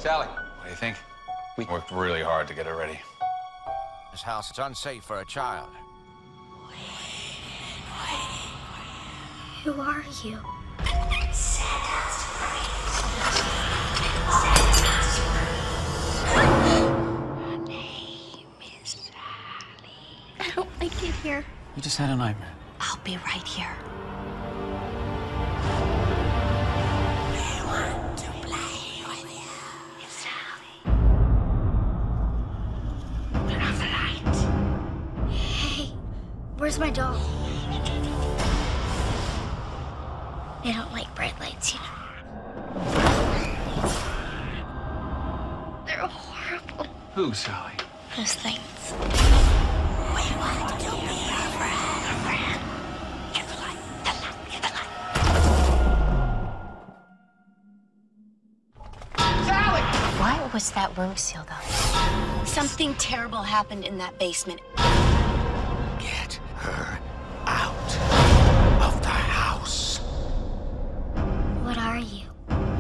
Sally, what do you think? We worked really hard to get her ready. This house is unsafe for a child. Who are you? Her name is Sally. I don't like it here. You just had a nightmare. I'll be right here. Where's my doll? They don't like bright lights, you know. They're horrible. Who, Sally? Those things. We want to be your friend. Get the light, get the light. Sally! Why was that room sealed up? Something terrible happened in that basement. Get her out of the house. What are you?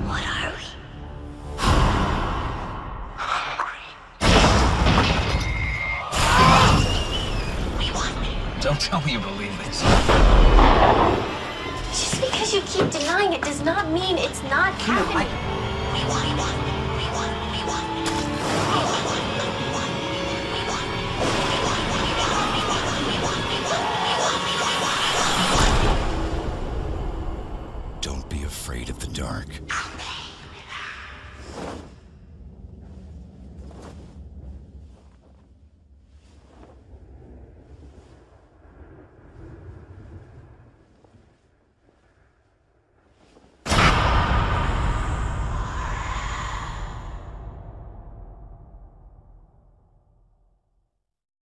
What are we? We won. Don't tell me you believe this. Just because you keep denying it does not mean it's not happening. We won. We won. We won. We won. Don't be afraid of the dark.